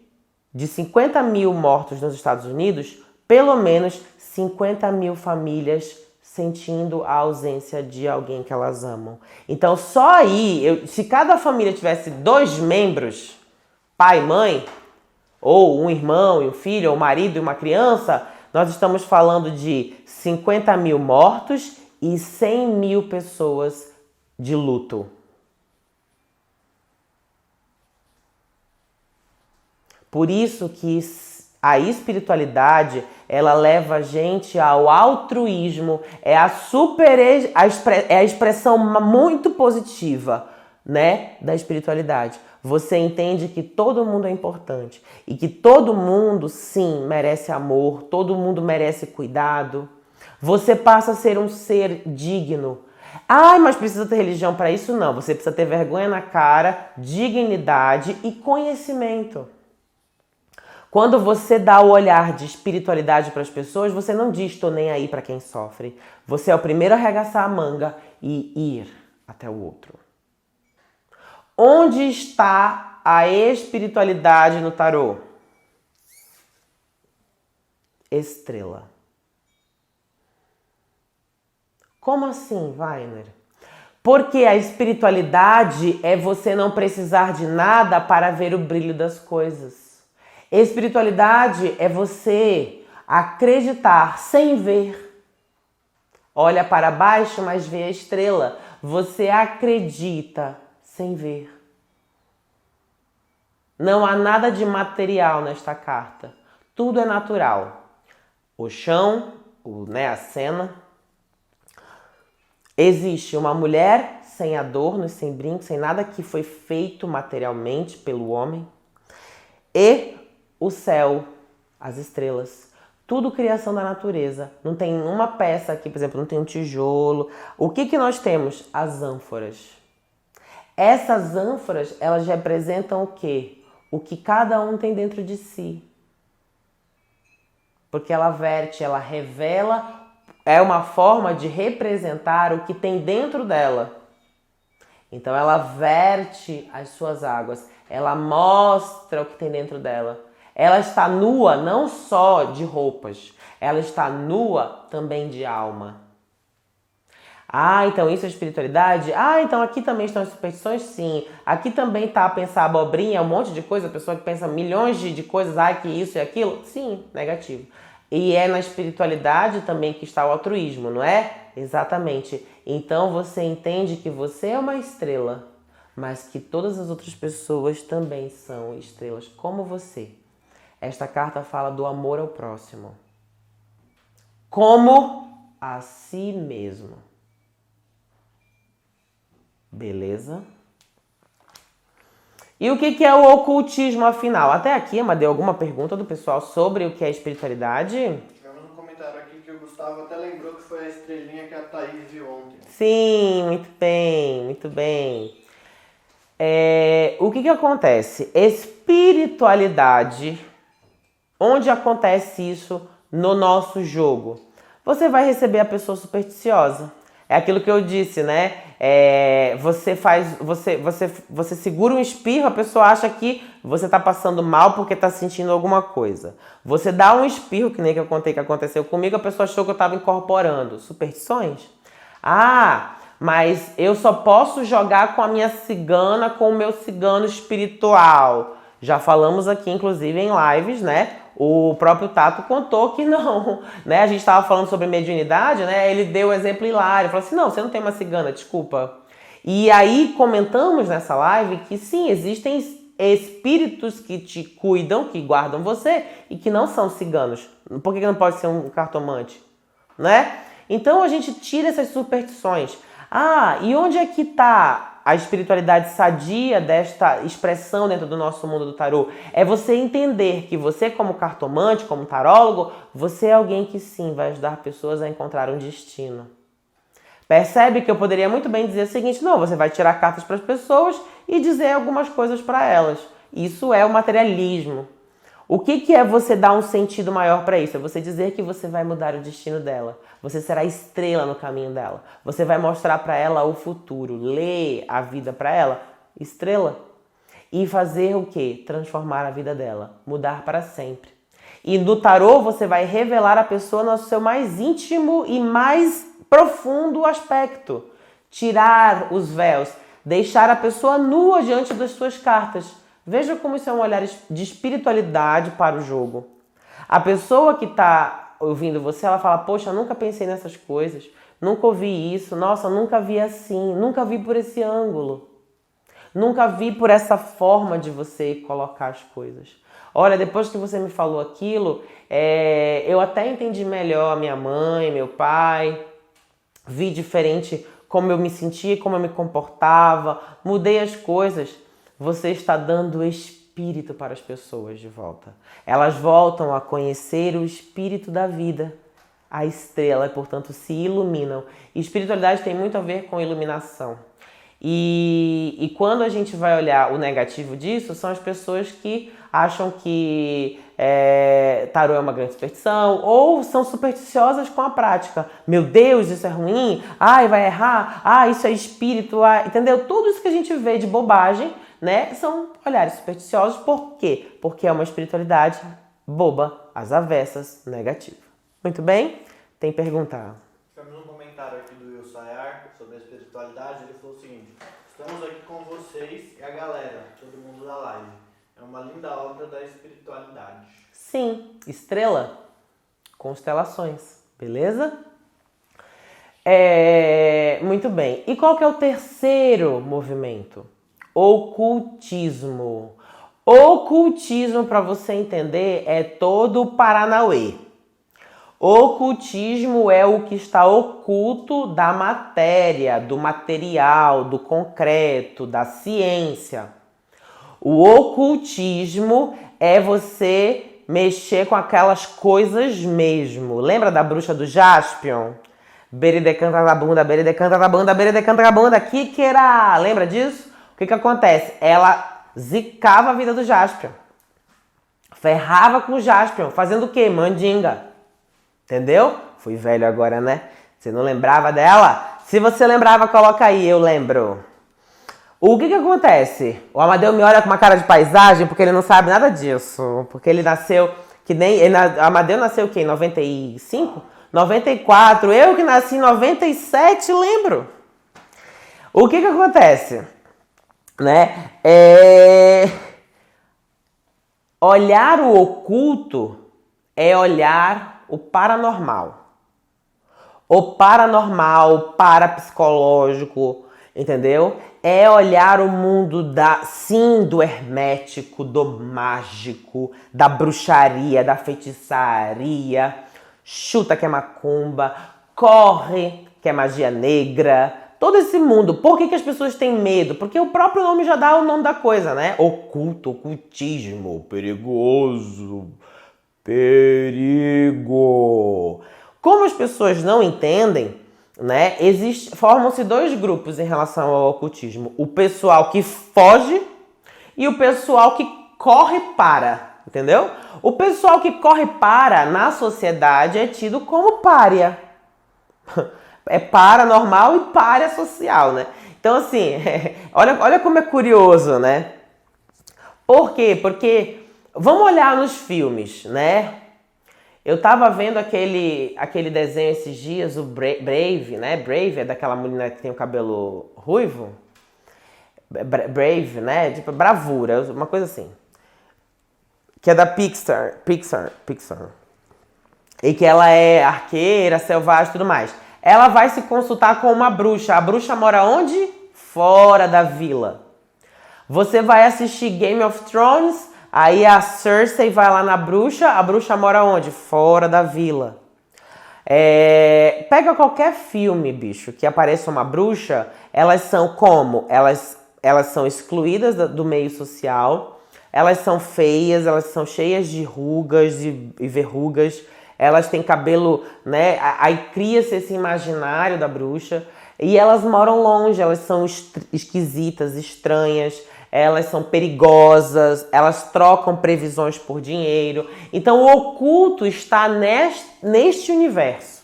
de 50 mil mortos nos Estados Unidos, pelo menos 50 mil famílias sentindo a ausência de alguém que elas amam. Então, só aí, se cada família tivesse 2 membros, pai e mãe, ou um irmão e um filho, ou um marido e uma criança, nós estamos falando de 50 mil mortos e 100 mil pessoas de luto. Por isso que a espiritualidade, ela leva a gente ao altruísmo, é a expressão muito positiva, né, da espiritualidade. Você entende que todo mundo é importante e que todo mundo, sim, merece amor, todo mundo merece cuidado. Você passa a ser um ser digno. Ai, mas precisa ter religião para isso? Não, você precisa ter vergonha na cara, dignidade e conhecimento. Quando você dá o olhar de espiritualidade para as pessoas, você não diz "tô nem aí" para quem sofre. Você é o primeiro a arregaçar a manga e ir até o outro. Onde está a espiritualidade no tarô? Estrela. Como assim, Weiner? Porque a espiritualidade é você não precisar de nada para ver o brilho das coisas. Espiritualidade é você acreditar sem ver. Olha para baixo, mas vê a estrela. Você acredita sem ver. Não há nada de material nesta carta. Tudo é natural. O chão, a cena. Existe uma mulher sem adornos, sem brincos, sem nada que foi feito materialmente pelo homem. E o céu, as estrelas, tudo criação da natureza. Não tem uma peça aqui, por exemplo, não tem um tijolo. O que nós temos? As ânforas. Essas ânforas, elas representam o quê? O que cada um tem dentro de si. Porque ela verte, ela revela, é uma forma de representar o que tem dentro dela. Então ela verte as suas águas, ela mostra o que tem dentro dela. Ela está nua não só de roupas, ela está nua também de alma. Ah, então isso é espiritualidade? Ah, então aqui também estão as superstições? Sim. Aqui também está a pensar abobrinha, um monte de coisa, a pessoa que pensa milhões de coisas, que isso e aquilo? Sim, negativo. E é na espiritualidade também que está o altruísmo, não é? Exatamente. Então você entende que você é uma estrela, mas que todas as outras pessoas também são estrelas, como você. Esta carta fala do amor ao próximo. Como a si mesmo. Beleza? E o que é o ocultismo, afinal? Até aqui, Amadeu, alguma pergunta do pessoal sobre o que é espiritualidade? Tivemos um comentário aqui que o Gustavo até lembrou que foi a estrelinha que a Thaís viu ontem. Sim, muito bem, muito bem. O que acontece? Espiritualidade, onde acontece isso no nosso jogo? Você vai receber a pessoa supersticiosa. É aquilo que eu disse, né? Você segura um espirro, a pessoa acha que você tá passando mal porque tá sentindo alguma coisa. Você dá um espirro, que nem que eu contei que aconteceu comigo, a pessoa achou que eu tava incorporando. Superstições? Ah, mas eu só posso jogar com a minha cigana, com o meu cigano espiritual. Já falamos aqui, inclusive, em lives, né? O próprio Tato contou que não, né? A gente estava falando sobre mediunidade, né? Ele deu o exemplo hilário, falou assim, não, você não tem uma cigana, desculpa. E aí comentamos nessa live que sim, existem espíritos que te cuidam, que guardam você e que não são ciganos. Por que não pode ser um cartomante, né? Então a gente tira essas superstições. Ah, e onde é que está a espiritualidade sadia desta expressão dentro do nosso mundo do tarô? É você entender que você, como cartomante, como tarólogo, você é alguém que sim vai ajudar pessoas a encontrar um destino. Percebe que eu poderia muito bem dizer o seguinte, não, você vai tirar cartas para as pessoas e dizer algumas coisas para elas. Isso é o materialismo. O que é você dar um sentido maior para isso? É você dizer que você vai mudar o destino dela. Você será estrela no caminho dela. Você vai mostrar para ela o futuro. Ler a vida para ela. Estrela. E fazer o quê? Transformar a vida dela. Mudar para sempre. E no tarô você vai revelar a pessoa no seu mais íntimo e mais profundo aspecto. Tirar os véus. Deixar a pessoa nua diante das suas cartas. Veja como isso é um olhar de espiritualidade para o jogo. A pessoa que está ouvindo você, ela fala, poxa, nunca pensei nessas coisas, nunca ouvi isso, nossa, nunca vi assim, nunca vi por esse ângulo, nunca vi por essa forma de você colocar as coisas. Olha, depois que você me falou aquilo, eu até entendi melhor a minha mãe, meu pai, vi diferente como eu me sentia, como eu me comportava, mudei as coisas. Você está dando espírito para as pessoas de volta. Elas voltam a conhecer o espírito da vida, a estrela, e portanto se iluminam. E espiritualidade tem muito a ver com iluminação. E quando a gente vai olhar o negativo disso, são as pessoas que acham que tarô é uma grande superstição ou são supersticiosas com a prática. Meu Deus, isso é ruim? Ai, vai errar? Ah, isso é espírito? Ah, entendeu? Tudo isso que a gente vê de bobagem, né, são olhares supersticiosos. Por quê? Porque é uma espiritualidade boba, às avessas, negativa. Muito bem? Tem pergunta? Temos um comentário aqui do Will Sayar sobre a espiritualidade. Ele falou o seguinte: estamos aqui com vocês e a galera, todo mundo da live. É uma linda obra da espiritualidade. Sim, estrela, constelações, beleza? Muito bem. E qual que é o terceiro movimento? Ocultismo. Ocultismo, para você entender, é todo o Paranauê. Ocultismo é o que está oculto da matéria, do material, do concreto, da ciência. O ocultismo é você mexer com aquelas coisas mesmo. Lembra da bruxa do Jaspion? Bere decanta da bunda, bere decanta da bunda, bere decanta da bunda, Kikera. Lembra disso? O que acontece? Ela zicava a vida do Jaspion. Ferrava com o Jaspion. Fazendo o quê? Mandinga. Entendeu? Fui velho agora, né? Você não lembrava dela? Se você lembrava, coloca aí, eu lembro. O que acontece? O Amadeu me olha com uma cara de paisagem porque ele não sabe nada disso. Porque ele nasceu que nem... Amadeu nasceu o quê? Em 95? 94. Eu que nasci em 97, lembro. O que acontece? Né? Olhar o oculto é olhar o paranormal. O paranormal, o parapsicológico, entendeu? É olhar o mundo do hermético, do mágico, da bruxaria, da feitiçaria. Chuta que é macumba, corre que é magia negra. Todo esse mundo. Por que as pessoas têm medo? Porque o próprio nome já dá o nome da coisa, né? Oculto, ocultismo, perigoso, perigo. Como as pessoas não entendem, né, formam-se dois grupos em relação ao ocultismo. O pessoal que foge e o pessoal que corre para, entendeu? O pessoal que corre para, na sociedade, é tido como pária. É paranormal e pária social, né? Então, assim, olha como é curioso, né? Por quê? Porque, vamos olhar nos filmes, né? Eu tava vendo aquele desenho esses dias, o Brave, né? Brave é daquela menina que tem o cabelo ruivo. Brave, né? Tipo, bravura, uma coisa assim. Que é da Pixar. E que ela é arqueira, selvagem e tudo mais. Ela vai se consultar com uma bruxa. A bruxa mora onde? Fora da vila. Você vai assistir Game of Thrones, aí a Cersei vai lá na bruxa. A bruxa mora onde? Fora da vila. Pega qualquer filme, bicho, que apareça uma bruxa, elas são como? Elas são excluídas do meio social, elas são feias, elas são cheias de rugas e verrugas, elas têm cabelo, né? Aí cria-se esse imaginário da bruxa e elas moram longe, elas são esquisitas, estranhas, elas são perigosas, elas trocam previsões por dinheiro. Então o oculto está neste universo,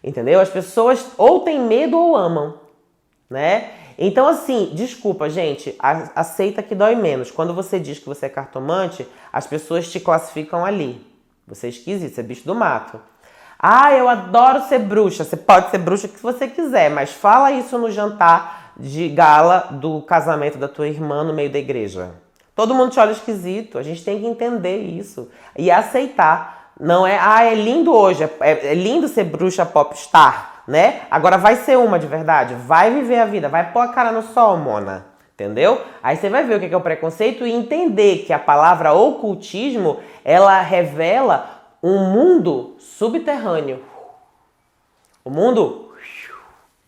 entendeu? As pessoas ou têm medo ou amam, né? Então assim, desculpa gente, aceita que dói menos. Quando você diz que você é cartomante, as pessoas te classificam ali. Você é esquisito, você é bicho do mato. Ah, eu adoro ser bruxa. Você pode ser bruxa que você quiser, mas fala isso no jantar de gala do casamento da tua irmã no meio da igreja. Todo mundo te olha esquisito. A gente tem que entender isso e aceitar. Não é, é lindo hoje, é lindo ser bruxa popstar, né? Agora vai ser uma de verdade, vai viver a vida, vai pôr a cara no sol, mona. Entendeu? Aí você vai ver o que é o preconceito e entender que a palavra ocultismo, ela revela um mundo subterrâneo. O mundo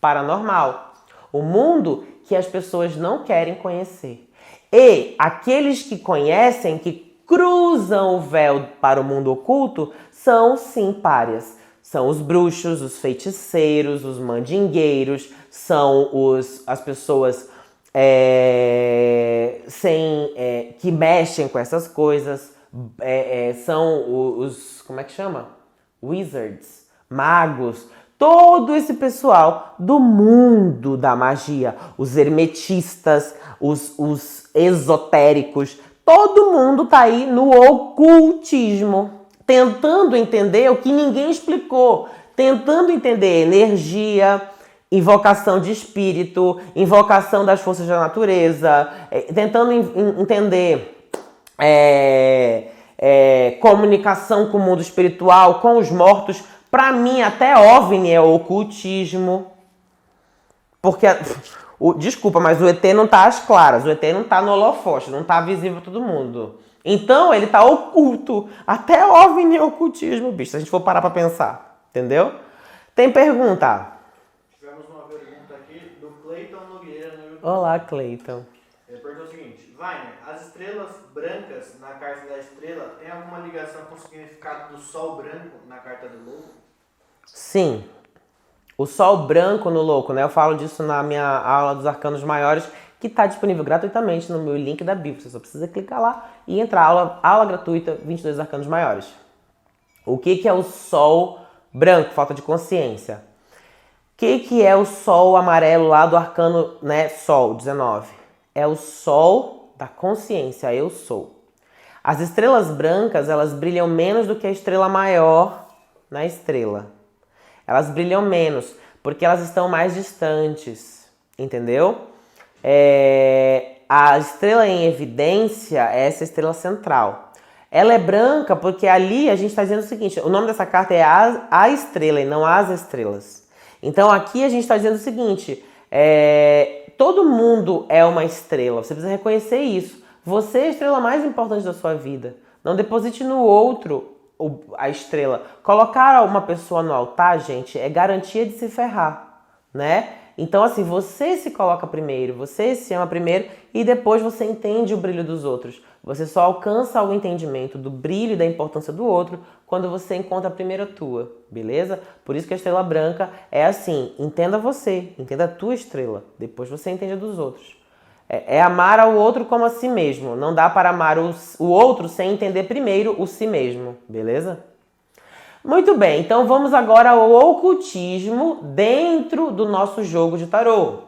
paranormal. O mundo que as pessoas não querem conhecer. E aqueles que conhecem, que cruzam o véu para o mundo oculto, são sim párias. São os bruxos, os feiticeiros, os mandingueiros, são as pessoas que mexem com essas coisas, são os, como é que chama? Wizards, magos, todo esse pessoal do mundo da magia, os hermetistas, os esotéricos, todo mundo tá aí no ocultismo, tentando entender o que ninguém explicou, tentando entender energia, invocação de espírito, invocação das forças da natureza, tentando entender comunicação com o mundo espiritual, com os mortos. Pra mim, até OVNI é ocultismo. Porque, desculpa, mas o ET não tá às claras, o ET não tá no holofote, não tá visível a todo mundo. Então, ele tá oculto. Até OVNI é ocultismo, bicho, se a gente for parar pra pensar. Entendeu? Tem pergunta? Olá, Cleiton. Ele perguntou o seguinte: Wagner, as estrelas brancas na carta da estrela tem alguma ligação com o significado do sol branco na carta do louco? Sim. O sol branco no louco, né? Eu falo disso na minha aula dos arcanos maiores, que está disponível gratuitamente no meu link da bio. Você só precisa clicar lá e entrar. Aula gratuita, 22 arcanos maiores. O que é o sol branco? Falta de consciência. O que é o sol amarelo lá do arcano, né? Sol 19. É o sol da consciência, eu sou. As estrelas brancas, elas brilham menos do que a estrela maior na estrela. Elas brilham menos, porque elas estão mais distantes, entendeu? A estrela em evidência é essa estrela central. Ela é branca porque ali a gente está dizendo o seguinte, o nome dessa carta é a estrela e não as estrelas. Então aqui a gente está dizendo o seguinte, todo mundo é uma estrela, você precisa reconhecer isso. Você é a estrela mais importante da sua vida. Não deposite no outro a estrela. Colocar uma pessoa no altar, gente, é garantia de se ferrar, né? Então, assim, você se coloca primeiro, você se ama primeiro e depois você entende o brilho dos outros. Você só alcança o entendimento do brilho e da importância do outro quando você encontra primeiro a tua, beleza? Por isso que a estrela branca é assim, entenda você, entenda a tua estrela, depois você entende a dos outros. É amar ao outro como a si mesmo, não dá para amar o outro sem entender primeiro o si mesmo, beleza? Muito bem, então vamos agora ao ocultismo dentro do nosso jogo de tarô.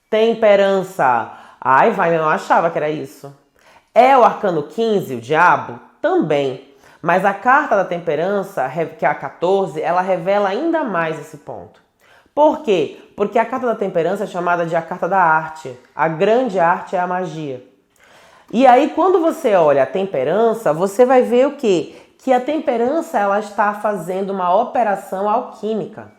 Temperança. Ai, vai, eu não achava que era isso. É o arcano 15, o diabo? Também. Mas a carta da temperança, que é a 14, ela revela ainda mais esse ponto. Por quê? Porque a carta da temperança é chamada de a carta da arte. A grande arte é a magia. E aí, quando você olha a temperança, você vai ver o quê? Que a temperança ela está fazendo uma operação alquímica.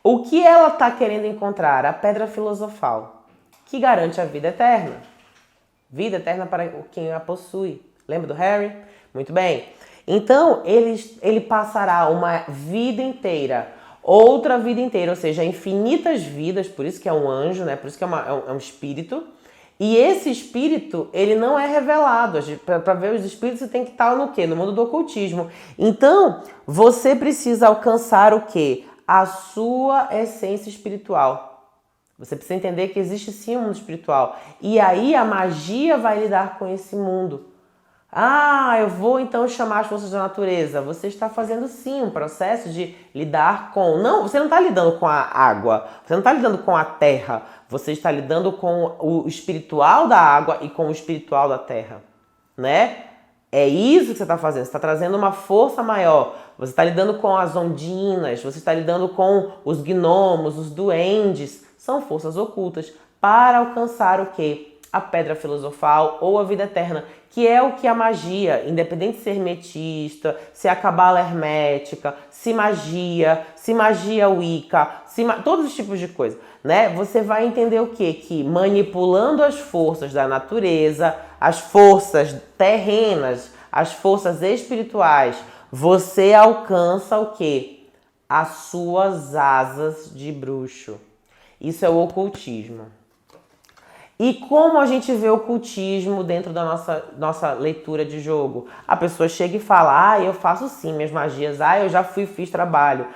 O que ela está querendo encontrar? A pedra filosofal, que garante a vida eterna. Vida eterna para quem a possui. Lembra do Harry? Muito bem. Então, ele passará uma vida inteira, outra vida inteira, ou seja, infinitas vidas, por isso que é um anjo, né? Por isso que é um espírito. E esse espírito, ele não é revelado. Para ver os espíritos, você tem que estar no quê? No mundo do ocultismo. Então, você precisa alcançar o quê? A sua essência espiritual. Você precisa entender que existe sim um mundo espiritual. E aí a magia vai lidar com esse mundo. Ah, eu vou então chamar as forças da natureza. Você está fazendo sim um processo de lidar com... Não, você não está lidando com a água, você não está lidando com a terra. Você está lidando com o espiritual da água e com o espiritual da terra, né? É isso que você está fazendo, você está trazendo uma força maior. Você está lidando com as ondinas, você está lidando com os gnomos, os duendes. São forças ocultas para alcançar o quê? A pedra filosofal ou a vida eterna, que é o que a magia, independente de ser hermetista, se a cabala hermética, se magia wicca, todos os tipos de coisa, né? Você vai entender o quê? Que manipulando as forças da natureza, as forças terrenas, as forças espirituais, você alcança o quê? As suas asas de bruxo. Isso é o ocultismo. E como a gente vê o ocultismo dentro da nossa leitura de jogo? A pessoa chega e fala, eu faço sim minhas magias, eu já fiz trabalho,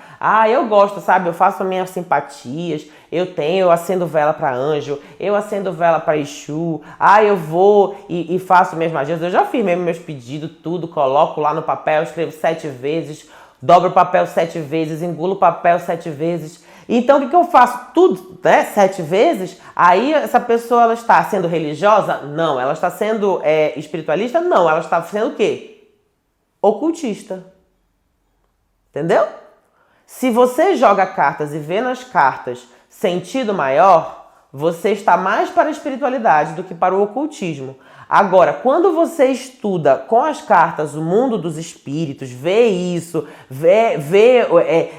eu gosto, sabe, eu faço minhas simpatias, eu acendo vela para anjo, eu acendo vela para Exu, eu vou e faço minhas magias, eu já fiz mesmo meus pedidos, tudo, coloco lá no papel, escrevo 7 vezes, dobro o papel 7 vezes, engulo o papel 7 vezes. Então, o que eu faço? Tudo, né? 7 vezes. Aí, essa pessoa, ela está sendo religiosa? Não. Ela está sendo espiritualista? Não. Ela está sendo o quê? Ocultista. Entendeu? Se você joga cartas e vê nas cartas sentido maior, você está mais para a espiritualidade do que para o ocultismo. Agora, quando você estuda com as cartas o mundo dos espíritos, vê isso, vê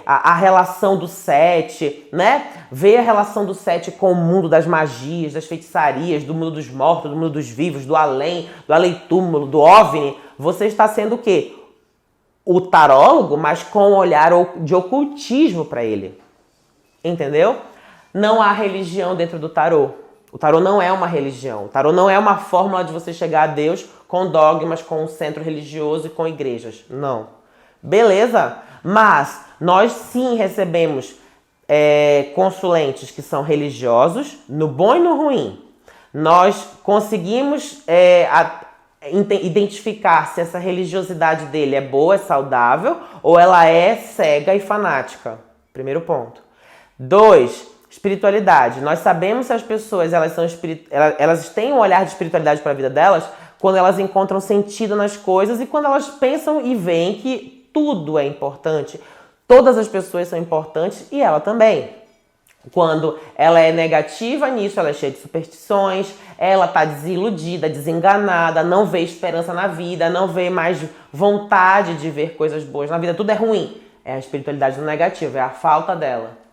a relação do 7, né? Vê a relação do 7 com o mundo das magias, das feitiçarias, do mundo dos mortos, do mundo dos vivos, do além-túmulo, do OVNI, você está sendo o quê? O tarólogo, mas com um olhar de ocultismo para ele. Entendeu? Não há religião dentro do tarô. O tarô não é uma religião. O tarô não é uma fórmula de você chegar a Deus com dogmas, com um centro religioso e com igrejas. Não. Beleza? Mas nós sim recebemos consulentes que são religiosos, no bom e no ruim. Nós conseguimos identificar se essa religiosidade dele é boa, é saudável, ou ela é cega e fanática. Primeiro ponto. 2. Espiritualidade. Nós sabemos se as pessoas elas têm um olhar de espiritualidade para a vida delas quando elas encontram sentido nas coisas e quando elas pensam e veem que tudo é importante. Todas as pessoas são importantes e ela também. Quando ela é negativa nisso, ela é cheia de superstições, ela está desiludida, desenganada, não vê esperança na vida, não vê mais vontade de ver coisas boas na vida, tudo é ruim. É a espiritualidade negativa, é a falta dela.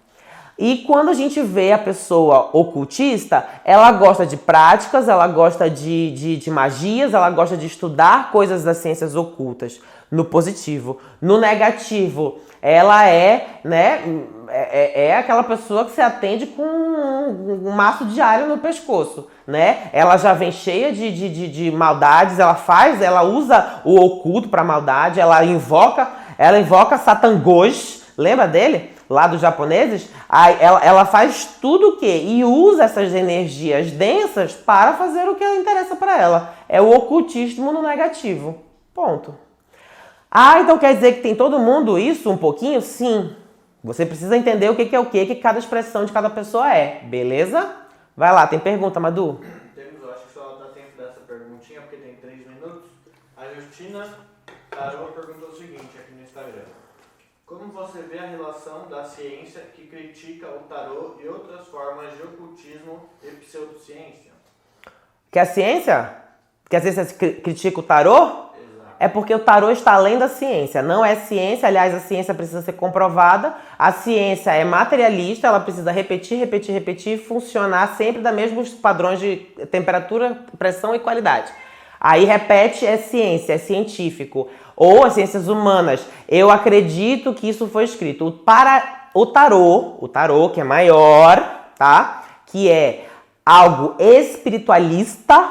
E quando a gente vê a pessoa ocultista, ela gosta de práticas, ela gosta de magias, ela gosta de estudar coisas das ciências ocultas, no positivo. No negativo, ela é, né, é aquela pessoa que se atende com um maço de alho no pescoço, né? Ela já vem cheia de maldades, ela usa o oculto para maldade, ela invoca Satangoj, lembra dele? Lá dos japoneses, ela faz tudo o quê? E usa essas energias densas para fazer o que interessa para ela. É o ocultismo no negativo. Ponto. Ah, então quer dizer que tem todo mundo isso um pouquinho? Sim. Você precisa entender o que é o que cada expressão de cada pessoa é. Beleza? Vai lá, tem pergunta, Madu? Temos, eu acho que só dá tempo dessa perguntinha, porque tem 3 minutos. A Justina Tarô perguntou o seguinte aqui no Instagram. Como você vê a relação da ciência que critica o tarô e outras formas de ocultismo e pseudociência? Que a ciência critica o tarô? Exato. É porque o tarô está além da ciência. Não é ciência, aliás, a ciência precisa ser comprovada. A ciência é materialista, ela precisa repetir e funcionar sempre da mesmos padrões de temperatura, pressão e qualidade. Aí repete, é ciência, é científico. Ou as ciências humanas. Eu acredito que isso foi escrito. Para o tarô, que é maior, tá? Que é algo espiritualista,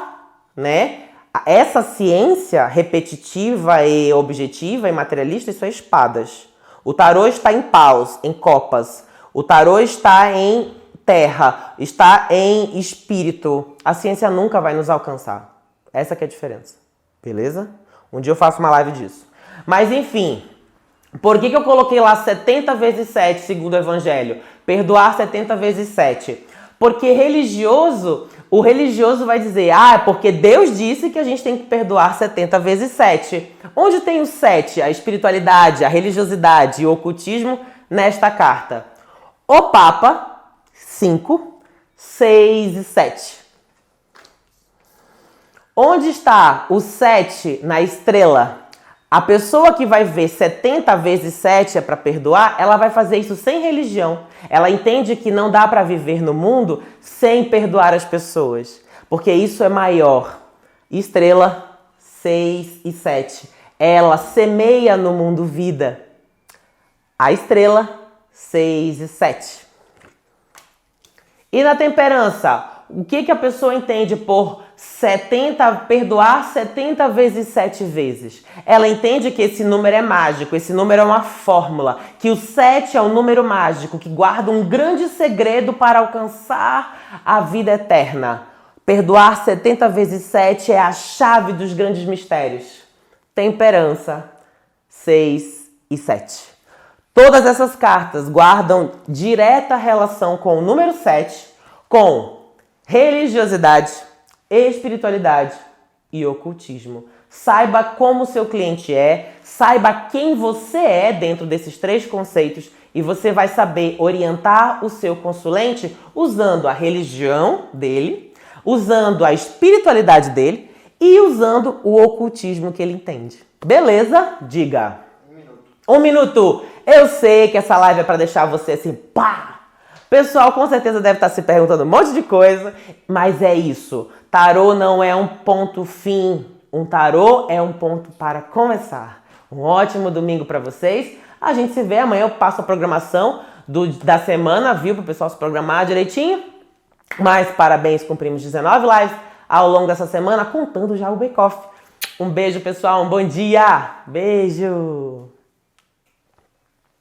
né? Essa ciência repetitiva e objetiva e materialista, isso é espadas. O tarô está em paus, em copas. O tarô está em terra, está em espírito. A ciência nunca vai nos alcançar. Essa que é a diferença. Beleza? Um dia eu faço uma live disso. Mas enfim, por que eu coloquei lá 70 vezes 7, segundo o Evangelho? Perdoar 70 vezes 7. Porque o religioso vai dizer, é porque Deus disse que a gente tem que perdoar 70 vezes 7. Onde tem o 7? A espiritualidade, a religiosidade e o ocultismo nesta carta. O Papa, 5, 6 e 7. Onde está o 7 na estrela? A pessoa que vai ver 70 vezes 7 é para perdoar, ela vai fazer isso sem religião. Ela entende que não dá para viver no mundo sem perdoar as pessoas. Porque isso é maior. Estrela 6 e 7. Ela semeia no mundo vida. A estrela 6 e 7. E na temperança? O que a pessoa entende por perdoar 70 vezes 7 vezes? Ela entende que esse número é mágico, esse número é uma fórmula, que o 7 é um número mágico, que guarda um grande segredo para alcançar a vida eterna. Perdoar 70 vezes 7 é a chave dos grandes mistérios. Temperança 6 e 7. Todas essas cartas guardam direta relação com o número 7, com religiosidade, espiritualidade e ocultismo. Saiba como o seu cliente é, saiba quem você é dentro desses 3 conceitos e você vai saber orientar o seu consulente usando a religião dele, usando a espiritualidade dele e usando o ocultismo que ele entende. Beleza? Diga. 1 minuto. 1 minuto. Eu sei que essa live é para deixar você assim, pá! Pessoal, com certeza deve estar se perguntando um monte de coisa, mas é isso. Tarô não é um ponto fim. Um tarô é um ponto para começar. Um ótimo domingo para vocês. A gente se vê amanhã. Eu passo a programação da semana, viu? Para o pessoal se programar direitinho. Mas parabéns, cumprimos 19 lives ao longo dessa semana, contando já o bake-off. Um beijo, pessoal. Um bom dia. Beijo.